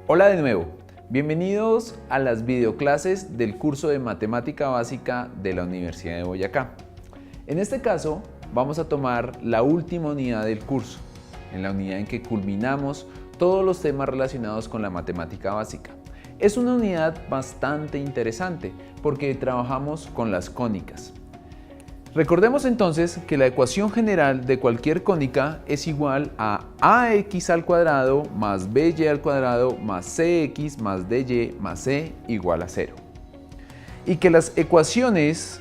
Hola de nuevo, bienvenidos a las videoclases del curso de Matemática Básica de la Universidad de Boyacá. En este caso vamos a tomar la última unidad del curso, en la unidad en que culminamos todos los temas relacionados con la matemática básica. Es una unidad bastante interesante porque trabajamos con las cónicas. Recordemos entonces que la ecuación general de cualquier cónica es igual a ax al cuadrado más by al cuadrado más cx más dy más c igual a 0. Y que las ecuaciones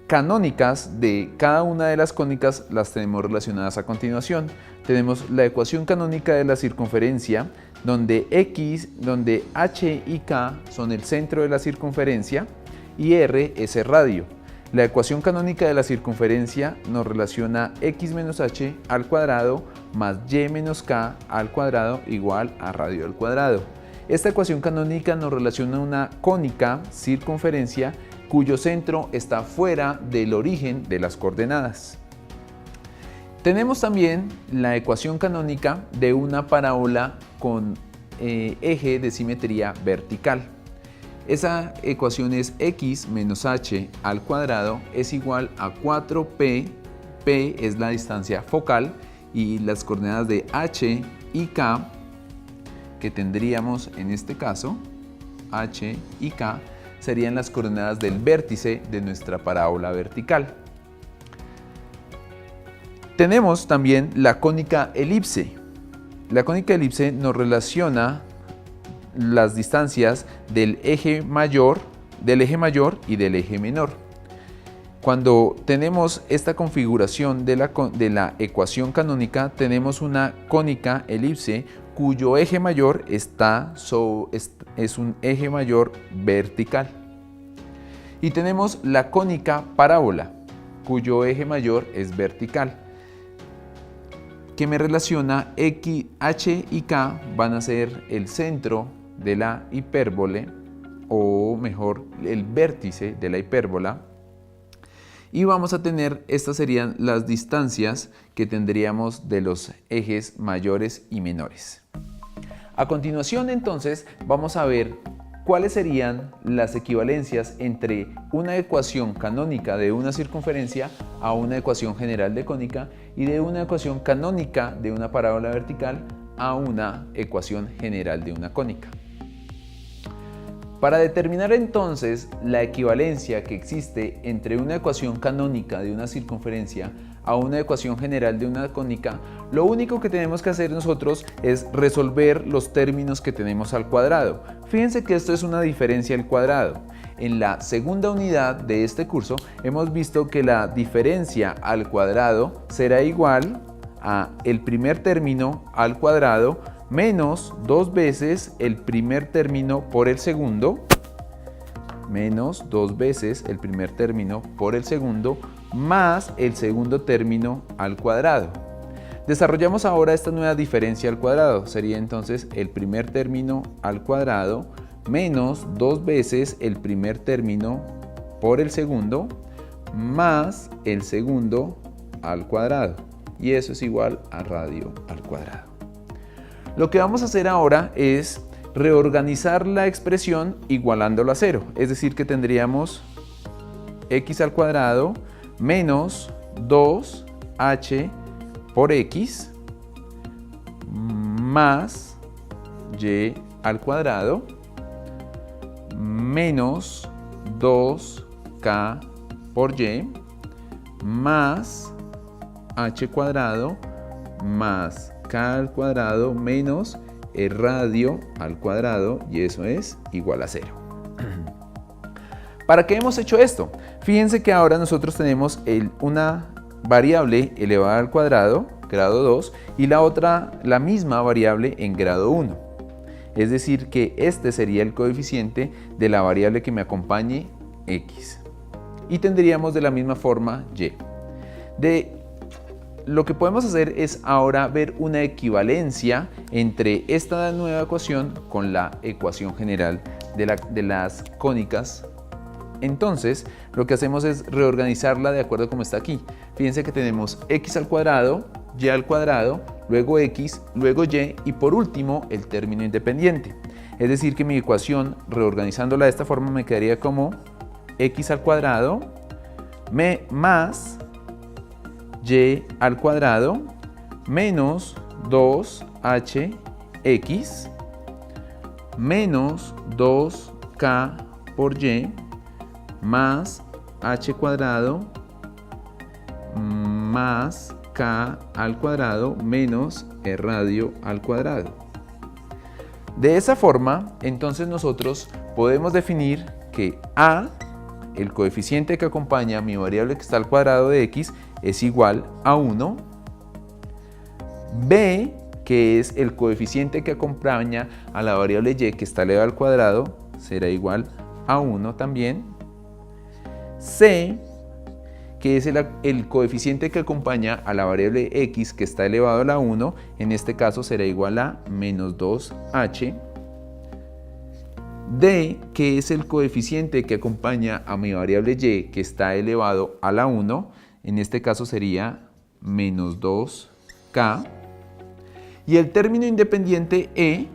canónicas de cada una de las cónicas las tenemos relacionadas a continuación. Tenemos la ecuación canónica de la circunferencia, donde h y k son el centro de la circunferencia y r es el radio. La ecuación canónica de la circunferencia nos relaciona x menos h al cuadrado más y menos k al cuadrado igual a radio al cuadrado. Esta ecuación canónica nos relaciona una cónica circunferencia cuyo centro está fuera del origen de las coordenadas. Tenemos también la ecuación canónica de una parábola con eje de simetría vertical. Esa ecuación es x menos h al cuadrado es igual a 4p, p es la distancia focal y las coordenadas de h y k que tendríamos en este caso, h y k, serían las coordenadas del vértice de nuestra parábola vertical. Tenemos también la cónica elipse. La cónica elipse nos relaciona las distancias del eje mayor y del eje menor. Cuando tenemos esta configuración de la ecuación canónica, tenemos una cónica elipse cuyo eje mayor es un eje mayor vertical. Y tenemos la cónica parábola, cuyo eje mayor es vertical, que me relaciona h y k van a ser el centro de la hipérbole, o mejor, el vértice de la hipérbola, y vamos a tener, estas serían las distancias que tendríamos de los ejes mayores y menores. A continuación entonces vamos a ver cuáles serían las equivalencias entre una ecuación canónica de una circunferencia a una ecuación general de cónica y de una ecuación canónica de una parábola vertical a una ecuación general de una cónica. Para determinar entonces la equivalencia que existe entre una ecuación canónica de una circunferencia a una ecuación general de una cónica, lo único que tenemos que hacer nosotros es resolver los términos que tenemos al cuadrado. Fíjense que esto es una diferencia al cuadrado. En la segunda unidad de este curso hemos visto que la diferencia al cuadrado será igual a el primer término al cuadrado menos 2 veces el primer término por el segundo, menos 2 veces el primer término por el segundo, más el segundo término al cuadrado. Desarrollamos ahora esta nueva diferencia al cuadrado. Sería entonces el primer término al cuadrado menos 2 veces el primer término por el segundo, más el segundo al cuadrado. Y eso es igual a radio al cuadrado. Lo que vamos a hacer ahora es reorganizar la expresión igualándola a 0. Es decir, que tendríamos x al cuadrado menos 2h por x más y al cuadrado menos 2k por y más h cuadrado más k al cuadrado menos el radio al cuadrado, y eso es igual a 0. ¿Para qué hemos hecho esto? Fíjense que ahora nosotros tenemos una variable elevada al cuadrado, grado 2, y la misma variable en grado 1. Es decir, que este sería el coeficiente de la variable que me acompañe, x. Y tendríamos de la misma forma y. Lo que podemos hacer es ahora ver una equivalencia entre esta nueva ecuación con la ecuación general de las cónicas. Entonces, lo que hacemos es reorganizarla de acuerdo a como está aquí. Fíjense que tenemos x al cuadrado y al cuadrado, luego x, luego y y por último el término independiente. Es decir que mi ecuación, reorganizándola de esta forma, me quedaría como x al cuadrado más y al cuadrado menos 2hx menos 2k por y más h cuadrado más k al cuadrado menos e radio al cuadrado. De esa forma, entonces nosotros podemos definir que a, el coeficiente que acompaña a mi variable que está al cuadrado de x, es igual a 1. B, que es el coeficiente que acompaña a la variable y que está elevado al cuadrado, será igual a 1 también. C, que es el coeficiente que acompaña a la variable x que está elevado a la 1, en este caso será igual a menos 2h. D, que es el coeficiente que acompaña a mi variable y que está elevado a la 1, en este caso sería menos 2k. Y el término independiente E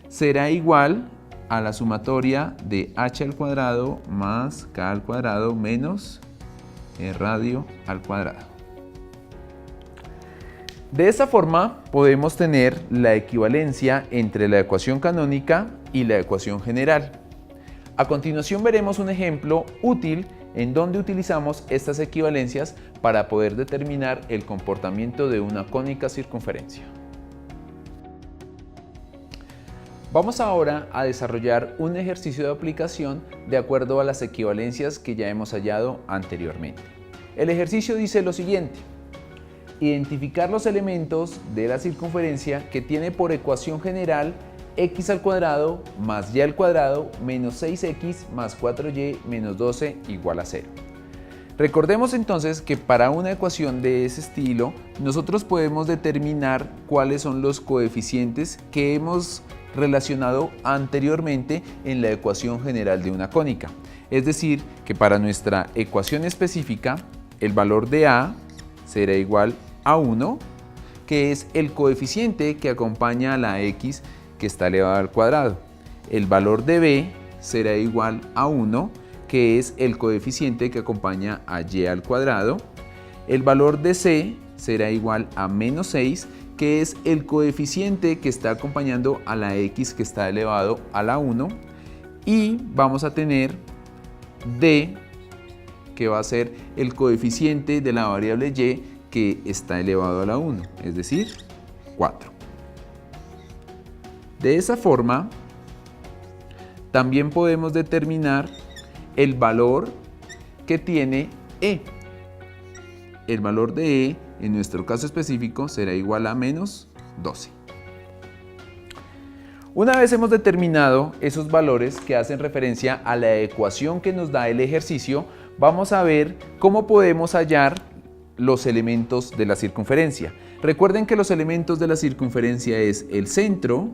será igual a la sumatoria de h al cuadrado más k al cuadrado menos e radio al cuadrado. De esta forma podemos tener la equivalencia entre la ecuación canónica y la ecuación general. A continuación veremos un ejemplo útil en donde utilizamos estas equivalencias para poder determinar el comportamiento de una cónica circunferencia. Vamos ahora a desarrollar un ejercicio de aplicación de acuerdo a las equivalencias que ya hemos hallado anteriormente. El ejercicio dice lo siguiente: identificar los elementos de la circunferencia que tiene por ecuación general x al cuadrado más y al cuadrado menos 6x más 4y menos 12 igual a 0. Recordemos entonces que para una ecuación de ese estilo nosotros podemos determinar cuáles son los coeficientes que hemos relacionado anteriormente en la ecuación general de una cónica. Es decir, que para nuestra ecuación específica el valor de a será igual a 1, que es el coeficiente que acompaña a la x que está elevado al cuadrado. El valor de b será igual a 1, que es el coeficiente que acompaña a y al cuadrado. El valor de c será igual a menos 6, que es el coeficiente que está acompañando a la x que está elevado a la 1. Y vamos a tener d, que va a ser el coeficiente de la variable y que está elevado a la 1, es decir, 4. De esa forma, también podemos determinar el valor que tiene e. El valor de e, en nuestro caso específico, será igual a menos 12. Una vez hemos determinado esos valores que hacen referencia a la ecuación que nos da el ejercicio, vamos a ver cómo podemos hallar los elementos de la circunferencia. Recuerden que los elementos de la circunferencia es el centro,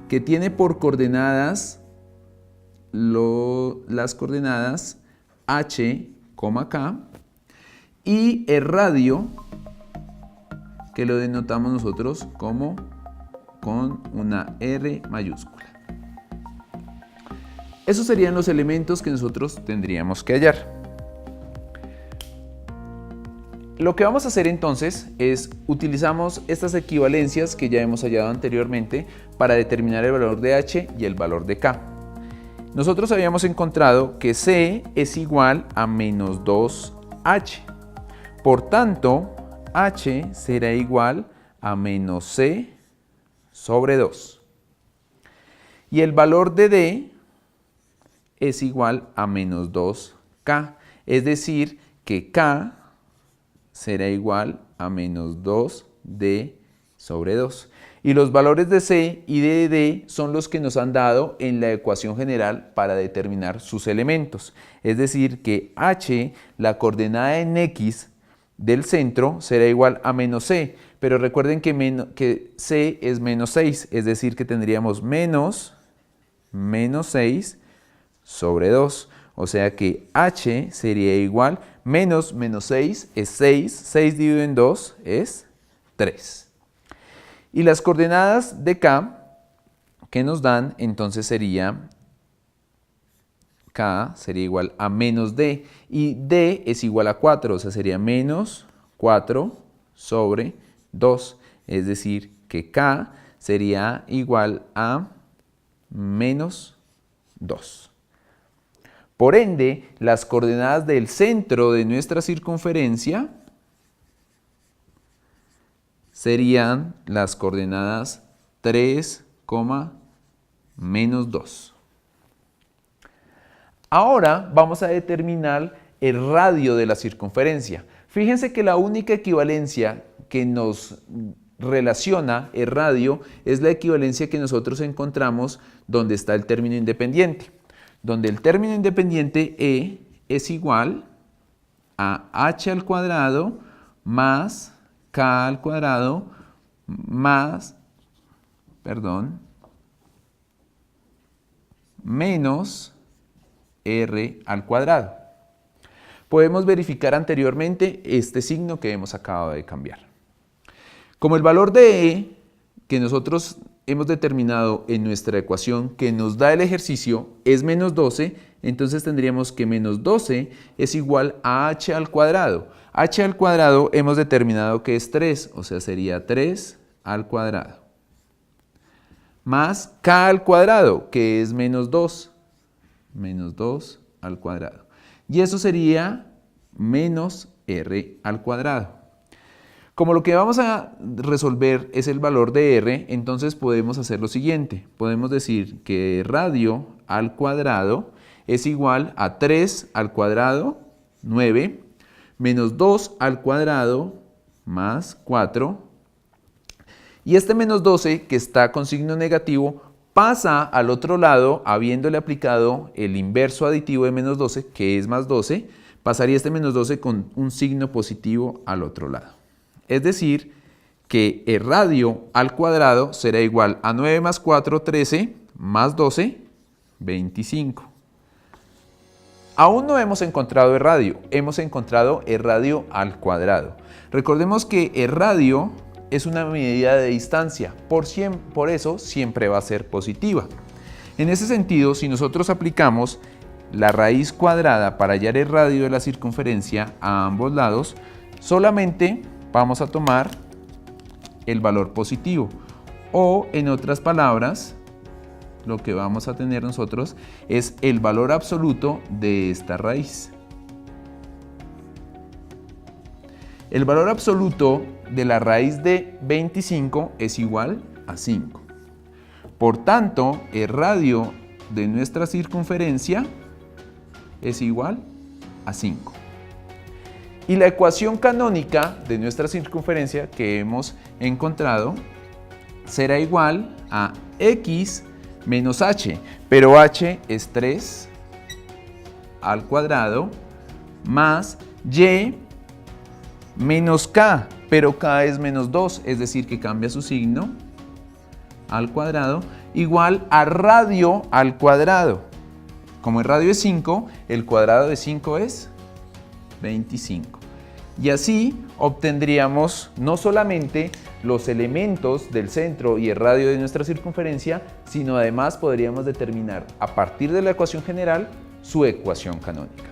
que tiene por coordenadas las coordenadas h, k, y el radio, que lo denotamos nosotros como con una R mayúscula. Esos serían los elementos que nosotros tendríamos que hallar. Lo que vamos a hacer entonces es utilizamos estas equivalencias que ya hemos hallado anteriormente para determinar el valor de h y el valor de k. Nosotros habíamos encontrado que c es igual a menos 2h. Por tanto, h será igual a menos c sobre 2. Y el valor de d es igual a menos 2k. Es decir, que k será igual a menos 2d sobre 2. Y los valores de c y de d son los que nos han dado en la ecuación general para determinar sus elementos. Es decir, que h, la coordenada en x del centro, será igual a menos c. Pero recuerden que c es menos 6, es decir, que tendríamos menos 6 sobre 2. O sea que h sería igual, menos 6 es 6, 6 dividido en 2 es 3. Y las coordenadas de k que nos dan, entonces sería k sería igual a menos d, y d es igual a 4, o sea sería menos 4 sobre 2, es decir que k sería igual a menos 2. Por ende, las coordenadas del centro de nuestra circunferencia serían las coordenadas 3, menos 2. Ahora vamos a determinar el radio de la circunferencia. Fíjense que la única equivalencia que nos relaciona el radio es la equivalencia que nosotros encontramos donde está el término independiente. Donde el término independiente e es igual a h al cuadrado más k al cuadrado más, menos r al cuadrado. Podemos verificar anteriormente este signo que hemos acabado de cambiar. Como el valor de e que nosotros hemos determinado en nuestra ecuación que nos da el ejercicio es menos 12, entonces tendríamos que menos 12 es igual a h al cuadrado. H al cuadrado hemos determinado que es 3, o sea sería 3 al cuadrado. Más k al cuadrado, que es menos 2. Menos 2 al cuadrado. Y eso sería menos r al cuadrado. Como lo que vamos a resolver es el valor de r, entonces podemos hacer lo siguiente. Podemos decir que radio al cuadrado es igual a 3 al cuadrado, 9, menos 2 al cuadrado más 4. Y este menos 12, que está con signo negativo, pasa al otro lado habiéndole aplicado el inverso aditivo de menos 12, que es más 12, pasaría este menos 12 con un signo positivo al otro lado. Es decir, que el radio al cuadrado será igual a 9 más 4, 13, más 12, 25. Aún no hemos encontrado el radio, hemos encontrado el radio al cuadrado. Recordemos que el radio es una medida de distancia, por eso siempre va a ser positiva. En ese sentido, si nosotros aplicamos la raíz cuadrada para hallar el radio de la circunferencia a ambos lados, solamente vamos a tomar el valor positivo, o en otras palabras, lo que vamos a tener nosotros es el valor absoluto de esta raíz. El valor absoluto de la raíz de 25 es igual a 5. Por tanto, el radio de nuestra circunferencia es igual a 5. Y la ecuación canónica de nuestra circunferencia que hemos encontrado será igual a x menos h, pero h es 3 al cuadrado más y menos k, pero k es menos 2, es decir que cambia su signo al cuadrado, igual a radio al cuadrado. Como el radio es 5, el cuadrado de 5 es 25. Y así obtendríamos no solamente los elementos del centro y el radio de nuestra circunferencia, sino además podríamos determinar a partir de la ecuación general su ecuación canónica.